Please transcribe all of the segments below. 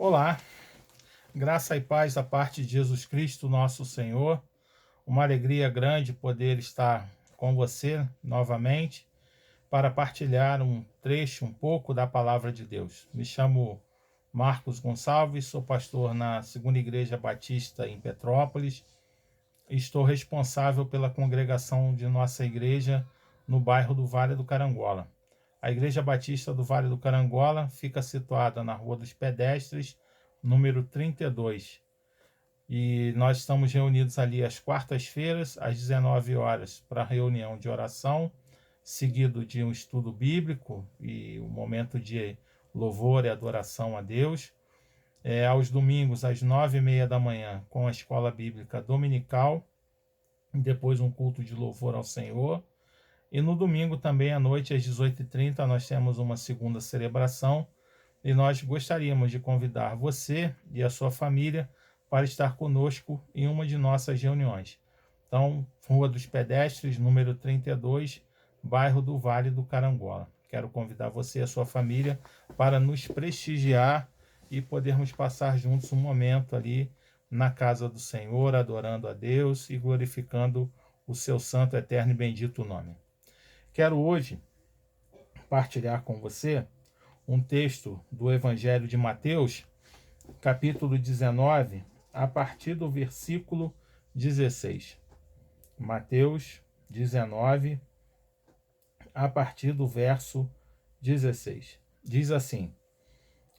Olá, graça e paz da parte de Jesus Cristo, nosso Senhor. Uma alegria grande poder estar com você novamente para partilhar um trecho, um pouco da palavra de Deus. Me chamo Marcos Gonçalves, sou pastor na Segunda Igreja Batista em Petrópolis e estou responsável pela congregação de nossa igreja no bairro do Vale do Carangola. A Igreja Batista do Vale do Carangola fica situada na Rua dos Pedestres, número 32. E nós estamos reunidos ali às quartas-feiras, às 19 horas, para reunião de oração, seguido de um estudo bíblico e um momento de louvor e adoração a Deus. Aos domingos, às 9h30 da manhã, com a escola bíblica dominical, e depois um culto de louvor ao Senhor. E no domingo também à noite, às 18h30, nós temos uma segunda celebração e nós gostaríamos de convidar você e a sua família para estar conosco em uma de nossas reuniões. Então, Rua dos Pedestres, número 32, bairro do Vale do Carangola. Quero convidar você e a sua família para nos prestigiar e podermos passar juntos um momento ali na casa do Senhor, adorando a Deus e glorificando o seu santo, eterno e bendito nome. Quero hoje partilhar com você um texto do Evangelho de Mateus, capítulo 19, a partir do versículo 16. Mateus 19, a partir do verso 16. Diz assim: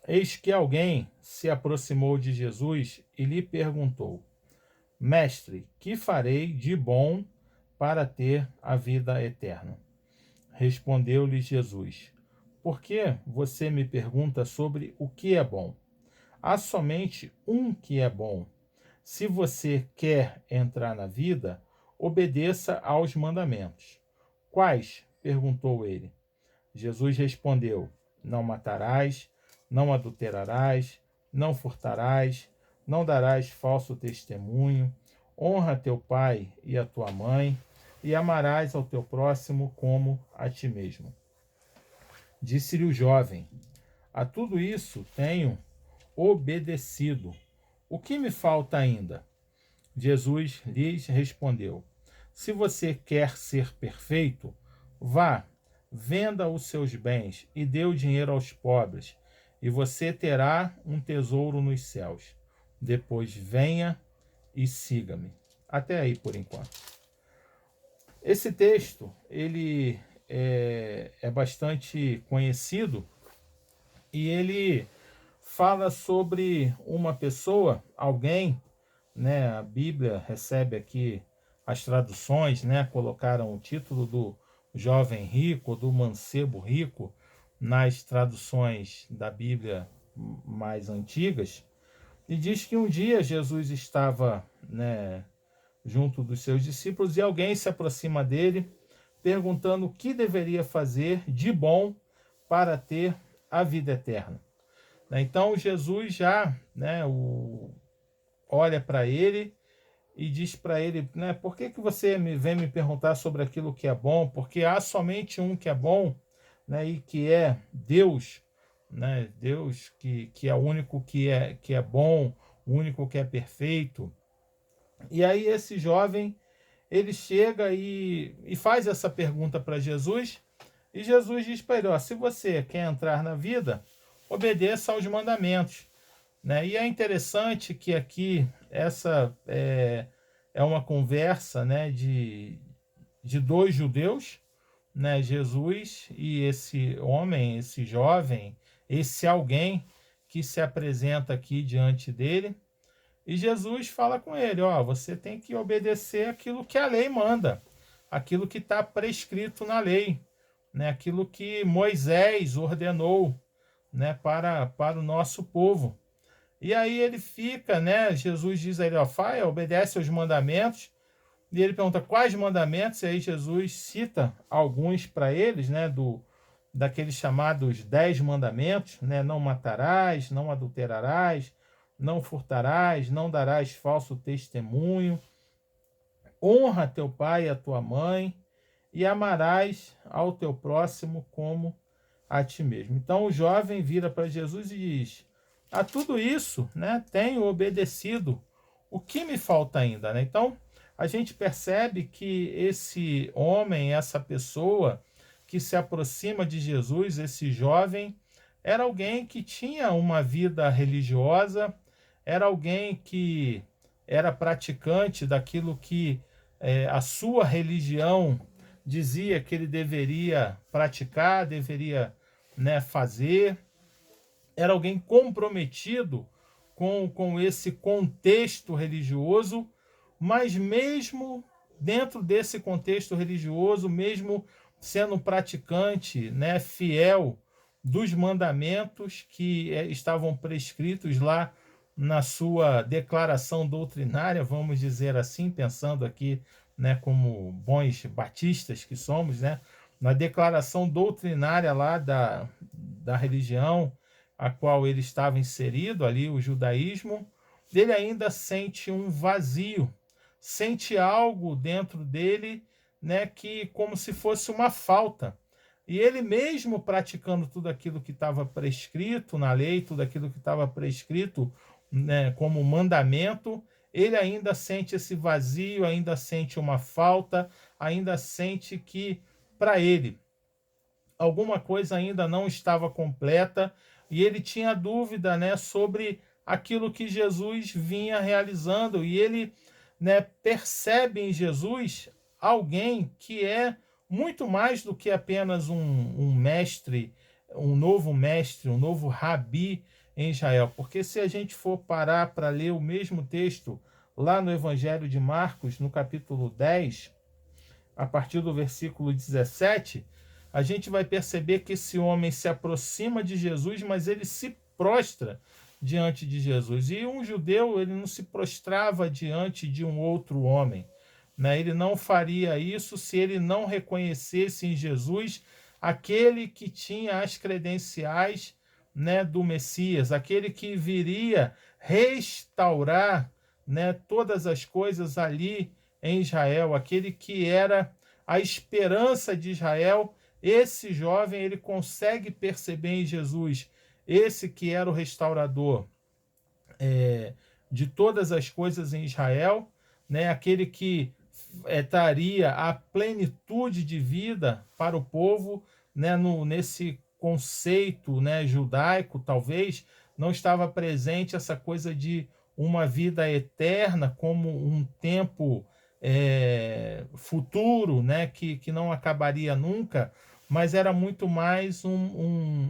Eis que alguém se aproximou de Jesus e lhe perguntou: Mestre, que farei de bom para ter a vida eterna? Respondeu-lhe Jesus: Por que você me pergunta sobre o que é bom? Há somente um que é bom. Se você quer entrar na vida, obedeça aos mandamentos. Quais? Perguntou ele. Jesus respondeu: Não matarás, não adulterarás, não furtarás, não darás falso testemunho, honra teu pai e a tua mãe, e amarás ao teu próximo como a ti mesmo. Disse-lhe o jovem: A tudo isso tenho obedecido. O que me falta ainda? Jesus lhes respondeu: Se você quer ser perfeito, vá, venda os seus bens e dê o dinheiro aos pobres, e você terá um tesouro nos céus. Depois venha e siga-me. Até aí por enquanto. Esse texto, ele é bastante conhecido e ele fala sobre uma pessoa, alguém, né? A Bíblia recebe aqui as traduções, né? Colocaram o título do jovem rico, do mancebo rico, nas traduções da Bíblia mais antigas, e diz que um dia Jesus estava, né, junto dos seus discípulos, e alguém se aproxima dele, perguntando o que deveria fazer de bom para ter a vida eterna. Então Jesus já, né, olha para ele e diz para ele, né, por que você vem me perguntar sobre aquilo que é bom? Porque há somente um que é bom, né, e que é Deus, né, Deus que é o único que é bom, o único que é perfeito. E aí esse jovem, ele chega e faz essa pergunta para Jesus, e Jesus diz para ele: ó, se você quer entrar na vida, obedeça aos mandamentos. Né? E é interessante que aqui essa é uma conversa, né, de dois judeus, né, Jesus e esse homem, esse jovem, esse alguém que se apresenta aqui diante dele. E Jesus fala com ele: ó, você tem que obedecer aquilo que a lei manda, aquilo que está prescrito na lei, né? Aquilo que Moisés ordenou, né, para o nosso povo. E aí ele fica, né? Jesus diz a ele: ó, obedece aos mandamentos. E ele pergunta quais mandamentos, e aí Jesus cita alguns para eles, né? Daqueles chamados 10 mandamentos, né? Não matarás, não adulterarás, não furtarás, não darás falso testemunho, honra teu pai e a tua mãe, e amarás ao teu próximo como a ti mesmo. Então o jovem vira para Jesus e diz: a tudo isso, né, tenho obedecido. O que me falta ainda, né? Então, a gente percebe que esse homem, essa pessoa que se aproxima de Jesus, esse jovem, era alguém que tinha uma vida religiosa, era alguém que era praticante daquilo que a sua religião dizia que ele deveria praticar, deveria, né, fazer. Era alguém comprometido com esse contexto religioso, mas mesmo dentro desse contexto religioso, mesmo sendo um praticante, né, fiel dos mandamentos que estavam prescritos lá na sua declaração doutrinária, vamos dizer assim, pensando aqui, né, como bons batistas que somos, né, na declaração doutrinária lá da religião a qual ele estava inserido ali, o judaísmo, ele ainda sente um vazio, sente algo dentro dele, né, que como se fosse uma falta. E ele mesmo praticando tudo aquilo que estava prescrito na lei, tudo aquilo que estava prescrito, né, como mandamento, ele ainda sente esse vazio, ainda sente uma falta, ainda sente que para ele alguma coisa ainda não estava completa e ele tinha dúvida, né, sobre aquilo que Jesus vinha realizando e ele, né, percebe em Jesus alguém que é muito mais do que apenas um mestre, um novo rabi em Israel. Porque se a gente for parar para ler o mesmo texto lá no Evangelho de Marcos, no capítulo 10, a partir do versículo 17, a gente vai perceber que esse homem se aproxima de Jesus, mas ele se prostra diante de Jesus. E um judeu, ele não se prostrava diante de um outro homem, né? Ele não faria isso se ele não reconhecesse em Jesus aquele que tinha as credenciais, né, do Messias, aquele que viria restaurar, né, todas as coisas ali em Israel, aquele que era a esperança de Israel. Esse jovem, ele consegue perceber em Jesus esse que era o restaurador de todas as coisas em Israel, né? Aquele que traria a plenitude de vida para o povo, né? Nesse conceito, né, judaico, talvez, não estava presente essa coisa de uma vida eterna como um tempo futuro, né, que não acabaria nunca, mas era muito mais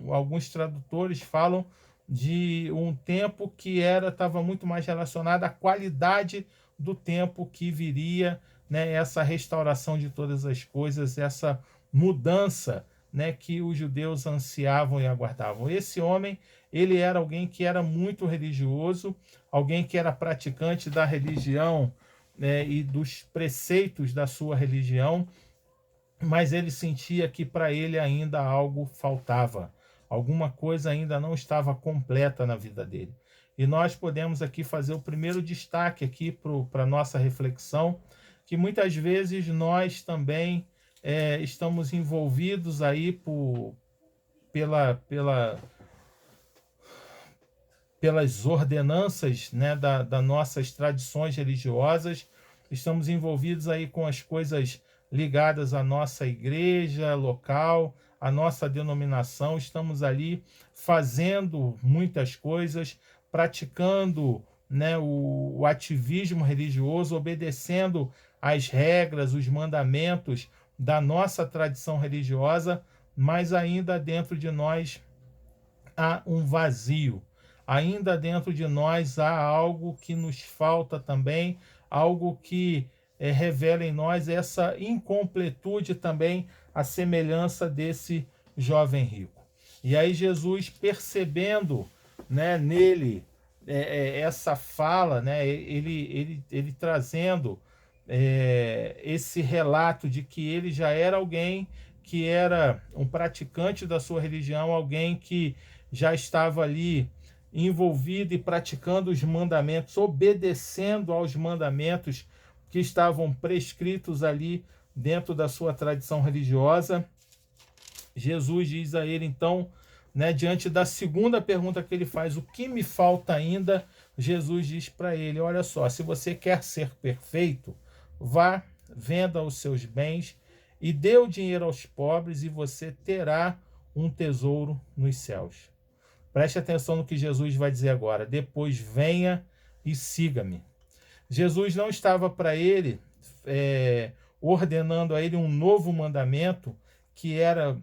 alguns tradutores falam de um tempo que estava muito mais relacionado à qualidade do tempo que viria, né, essa restauração de todas as coisas, essa mudança, né, que os judeus ansiavam e aguardavam. Esse homem, ele era alguém que era muito religioso, alguém que era praticante da religião, né, e dos preceitos da sua religião, mas ele sentia que para ele ainda algo faltava, alguma coisa ainda não estava completa na vida dele. E nós podemos aqui fazer o primeiro destaque aqui para a nossa reflexão, que muitas vezes nós também estamos envolvidos aí pelas ordenanças, né, das nossas tradições religiosas, estamos envolvidos aí com as coisas ligadas à nossa igreja local, à nossa denominação, estamos ali fazendo muitas coisas, praticando, né, o ativismo religioso, obedecendo às regras, os mandamentos da nossa tradição religiosa, mas ainda dentro de nós há um vazio. Ainda dentro de nós há algo que nos falta também, algo que revela em nós essa incompletude também, a semelhança desse jovem rico. E aí Jesus, percebendo, né, nele essa fala, né, ele trazendo esse relato de que ele já era alguém que era um praticante da sua religião, alguém que já estava ali envolvido e praticando os mandamentos, obedecendo aos mandamentos que estavam prescritos ali dentro da sua tradição religiosa. Jesus diz a ele, então, né, diante da segunda pergunta que ele faz, o que me falta ainda? Jesus diz para ele, olha só, se você quer ser perfeito, vá, venda os seus bens e dê o dinheiro aos pobres e você terá um tesouro nos céus. Preste atenção no que Jesus vai dizer agora. Depois venha e siga-me. Jesus não estava para ele ordenando a ele um novo mandamento, que era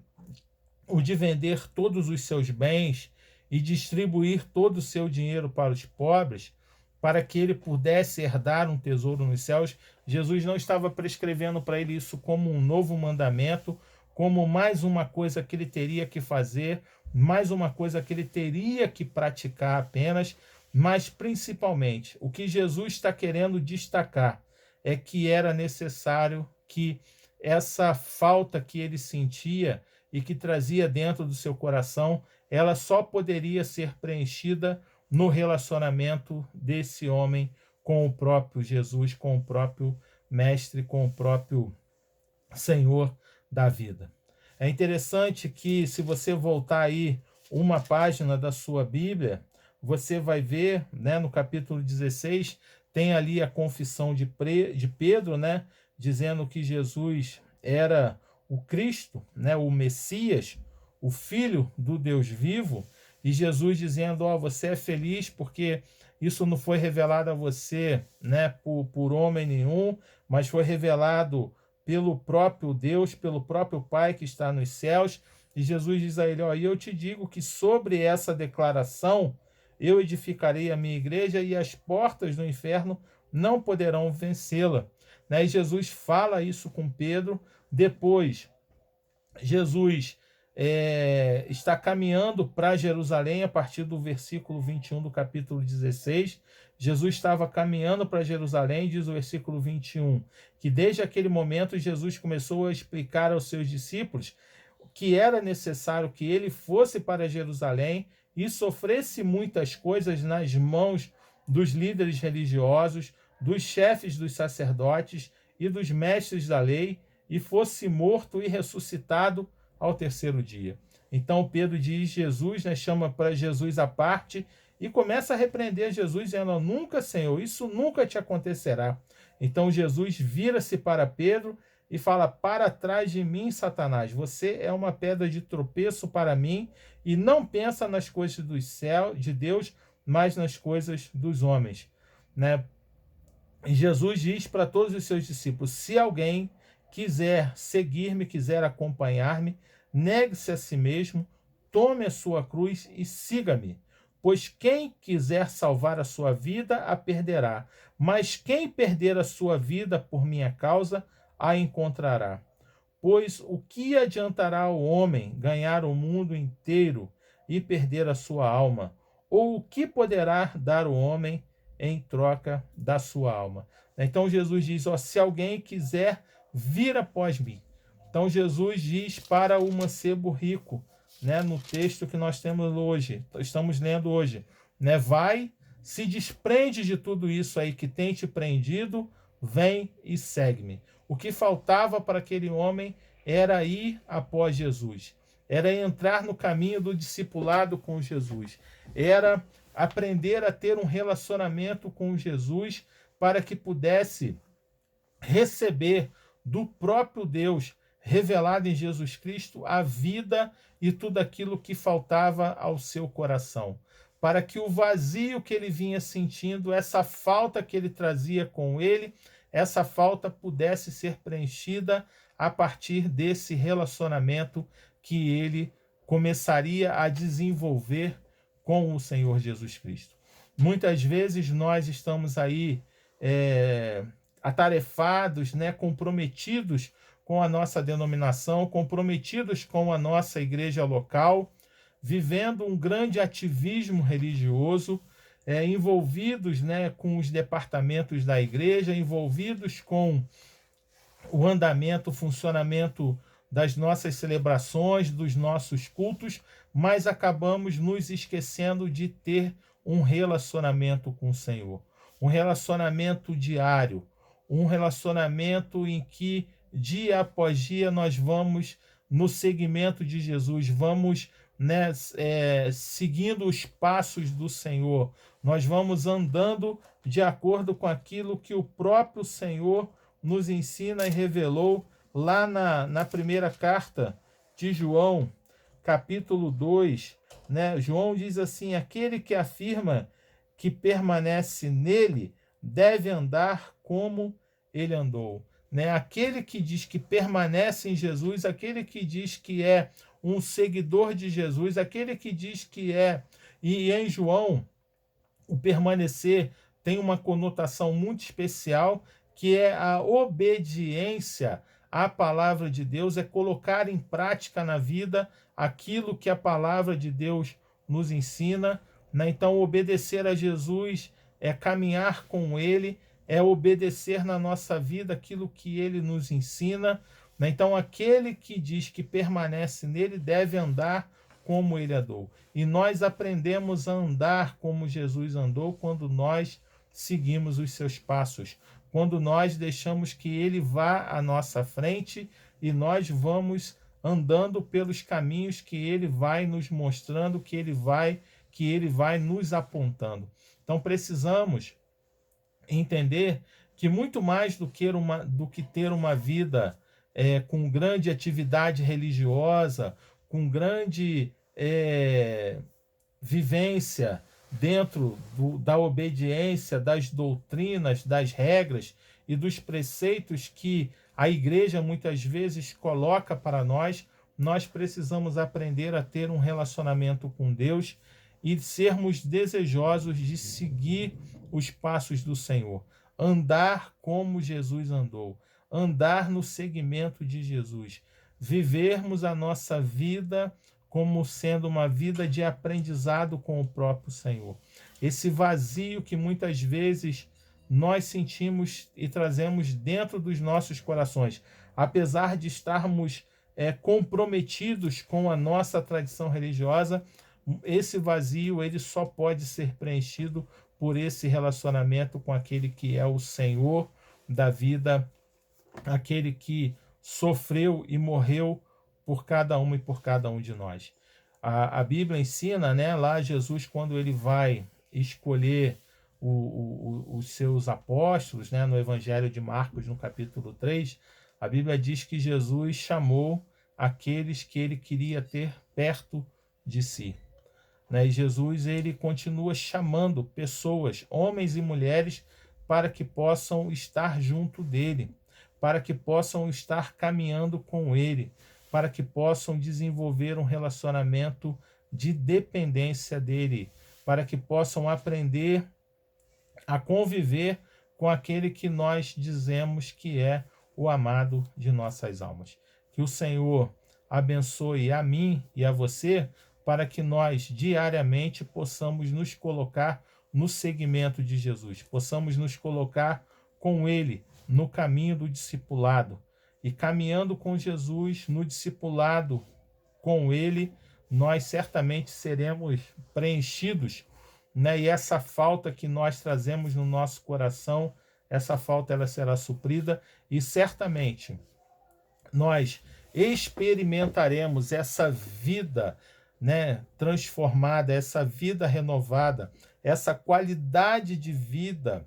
o de vender todos os seus bens e distribuir todo o seu dinheiro para os pobres, para que ele pudesse herdar um tesouro nos céus. Jesus não estava prescrevendo para ele isso como um novo mandamento, como mais uma coisa que ele teria que fazer, mais uma coisa que ele teria que praticar apenas, mas principalmente o que Jesus está querendo destacar é que era necessário que essa falta que ele sentia e que trazia dentro do seu coração, ela só poderia ser preenchida no relacionamento desse homem com o próprio Jesus, com o próprio Mestre, com o próprio Senhor da vida. É interessante que, se você voltar aí uma página da sua Bíblia, você vai ver, né, no capítulo 16, tem ali a confissão de Pedro, né, dizendo que Jesus era o Cristo, né, o Messias, o Filho do Deus vivo, e Jesus dizendo, você é feliz porque isso não foi revelado a você, né, por homem nenhum, mas foi revelado pelo próprio Deus, pelo próprio Pai que está nos céus. E Jesus diz a ele, e eu te digo que sobre essa declaração eu edificarei a minha igreja e as portas do inferno não poderão vencê-la. Né? E Jesus fala isso com Pedro. Depois, Jesus está caminhando para Jerusalém a partir do versículo 21 do capítulo 16. Jesus estava caminhando para Jerusalém, diz o versículo 21, que desde aquele momento Jesus começou a explicar aos seus discípulos que era necessário que ele fosse para Jerusalém e sofresse muitas coisas nas mãos dos líderes religiosos, dos chefes dos sacerdotes e dos mestres da lei, e fosse morto e ressuscitado ao terceiro dia. Então Pedro diz, Jesus, né, chama para Jesus à parte e começa a repreender Jesus, dizendo, nunca, Senhor, isso nunca te acontecerá. Então Jesus vira-se para Pedro e fala, para trás de mim, Satanás, você é uma pedra de tropeço para mim e não pensa nas coisas do céu, de Deus, mas nas coisas dos homens. Né? E Jesus diz para todos os seus discípulos, se alguém quiser seguir-me, quiser acompanhar-me, negue-se a si mesmo, tome a sua cruz e siga-me. Pois quem quiser salvar a sua vida, a perderá. Mas quem perder a sua vida por minha causa, a encontrará. Pois o que adiantará ao homem ganhar o mundo inteiro e perder a sua alma? Ou o que poderá dar o homem em troca da sua alma? Então Jesus diz, se alguém quiser vir após mim. Então Jesus diz para o mancebo rico, né, no texto que nós temos hoje, estamos lendo hoje, né, vai, se desprende de tudo isso aí que tem te prendido, vem e segue-me. O que faltava para aquele homem era ir após Jesus, era entrar no caminho do discipulado com Jesus, era aprender a ter um relacionamento com Jesus para que pudesse receber do próprio Deus revelado em Jesus Cristo a vida e tudo aquilo que faltava ao seu coração, para que o vazio que ele vinha sentindo, essa falta que ele trazia com ele, essa falta pudesse ser preenchida a partir desse relacionamento que ele começaria a desenvolver com o Senhor Jesus Cristo. Muitas vezes nós estamos aí atarefados, né, comprometidos com a nossa denominação, comprometidos com a nossa igreja local, vivendo um grande ativismo religioso, envolvidos, né, com os departamentos da igreja, envolvidos com o andamento, o funcionamento das nossas celebrações, dos nossos cultos, mas acabamos nos esquecendo de ter um relacionamento com o Senhor, um relacionamento diário, um relacionamento em que dia após dia nós vamos no seguimento de Jesus, vamos né, seguindo os passos do Senhor. Nós vamos andando de acordo com aquilo que o próprio Senhor nos ensina e revelou lá na primeira carta de João, capítulo 2, né? João diz assim: aquele que afirma que permanece nele deve andar como ele andou. Né? Aquele que diz que permanece em Jesus, aquele que diz que é um seguidor de Jesus, aquele que diz que é. E em João, o permanecer tem uma conotação muito especial, que é a obediência à palavra de Deus, é colocar em prática na vida aquilo que a palavra de Deus nos ensina, né? Então, obedecer a Jesus é caminhar com Ele, é obedecer na nossa vida aquilo que Ele nos ensina, né? Então, aquele que diz que permanece nele deve andar como ele andou. E nós aprendemos a andar como Jesus andou quando nós seguimos os seus passos, quando nós deixamos que ele vá à nossa frente e nós vamos andando pelos caminhos que ele vai nos mostrando, que ele vai nos apontando. Então precisamos entender que muito mais do que ter uma vida com grande atividade religiosa, com grande vivência dentro da obediência, das doutrinas, das regras e dos preceitos que a igreja muitas vezes coloca para nós, nós precisamos aprender a ter um relacionamento com Deus e sermos desejosos de seguir os passos do Senhor. Andar como Jesus andou, andar no segmento de Jesus, vivermos a nossa vida como sendo uma vida de aprendizado com o próprio Senhor. Esse vazio que muitas vezes nós sentimos e trazemos dentro dos nossos corações, apesar de estarmos comprometidos com a nossa tradição religiosa, esse vazio ele só pode ser preenchido por esse relacionamento com aquele que é o Senhor da vida, aquele que sofreu e morreu por cada uma e por cada um de nós. A Bíblia ensina, né, lá Jesus, quando ele vai escolher os seus apóstolos, né, no Evangelho de Marcos, no capítulo 3, a Bíblia diz que Jesus chamou aqueles que ele queria ter perto de si. Né? E Jesus ele continua chamando pessoas, homens e mulheres, para que possam estar junto dele, para que possam estar caminhando com ele, para que possam desenvolver um relacionamento de dependência dele, para que possam aprender a conviver com aquele que nós dizemos que é o amado de nossas almas. Que o Senhor abençoe a mim e a você, para que nós diariamente possamos nos colocar no segmento de Jesus, possamos nos colocar com ele no caminho do discipulado. E caminhando com Jesus no discipulado com ele, nós certamente seremos preenchidos, né? E essa falta que nós trazemos no nosso coração, essa falta ela será suprida e certamente nós experimentaremos essa vida, né, transformada, essa vida renovada, essa qualidade de vida,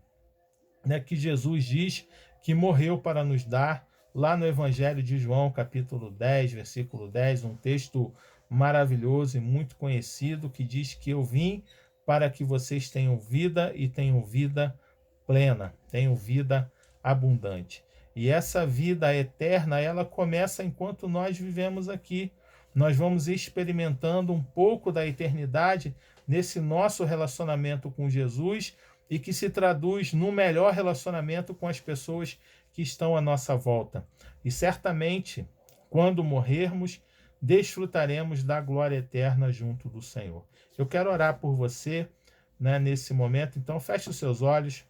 né, que Jesus diz que morreu para nos dar, lá no Evangelho de João, capítulo 10, versículo 10, um texto maravilhoso e muito conhecido, que diz que eu vim para que vocês tenham vida e tenham vida plena, tenham vida abundante. E essa vida eterna, ela começa enquanto nós vivemos aqui. Nós vamos experimentando um pouco da eternidade nesse nosso relacionamento com Jesus e que se traduz no melhor relacionamento com as pessoas que estão à nossa volta. E certamente, quando morrermos, desfrutaremos da glória eterna junto do Senhor. Eu quero orar por você, né, nesse momento, então feche os seus olhos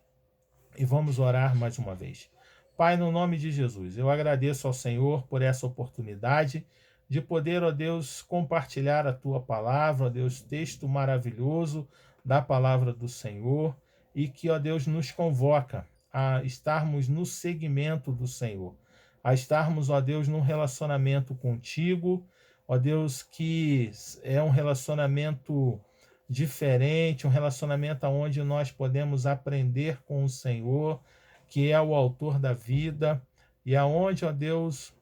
e vamos orar mais uma vez. Pai, no nome de Jesus, eu agradeço ao Senhor por essa oportunidade de poder, ó Deus, compartilhar a Tua palavra, ó Deus, texto maravilhoso da palavra do Senhor, e que, ó Deus, nos convoca a estarmos no segmento do Senhor, a estarmos, ó Deus, num relacionamento contigo, ó Deus, que é um relacionamento diferente, um relacionamento onde nós podemos aprender com o Senhor, que é o autor da vida, e aonde, ó Deus,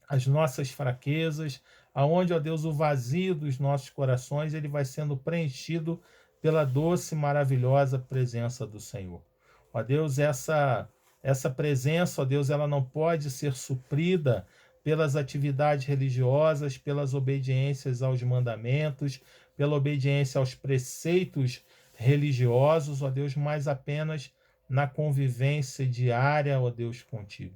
as nossas fraquezas, aonde, ó Deus, o vazio dos nossos corações, ele vai sendo preenchido pela doce e maravilhosa presença do Senhor. Ó Deus, essa presença, ó Deus, ela não pode ser suprida pelas atividades religiosas, pelas obediências aos mandamentos, pela obediência aos preceitos religiosos, ó Deus, mas apenas na convivência diária, ó Deus, contigo.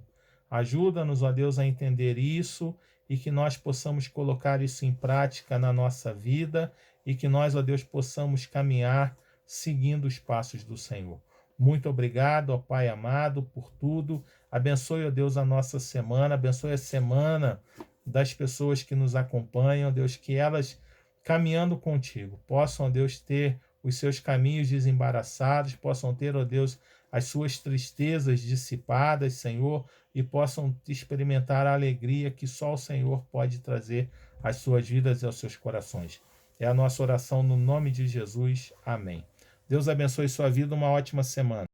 Ajuda-nos, ó Deus, a entender isso e que nós possamos colocar isso em prática na nossa vida e que nós, ó Deus, possamos caminhar seguindo os passos do Senhor. Muito obrigado, ó Pai amado, por tudo. Abençoe, ó Deus, a nossa semana, abençoe a semana das pessoas que nos acompanham, Deus, que elas, caminhando contigo, possam, ó Deus, ter os seus caminhos desembaraçados, possam ter, ó Deus, as suas tristezas dissipadas, Senhor, e possam experimentar a alegria que só o Senhor pode trazer às suas vidas e aos seus corações. É a nossa oração no nome de Jesus. Amém. Deus abençoe sua vida, uma ótima semana.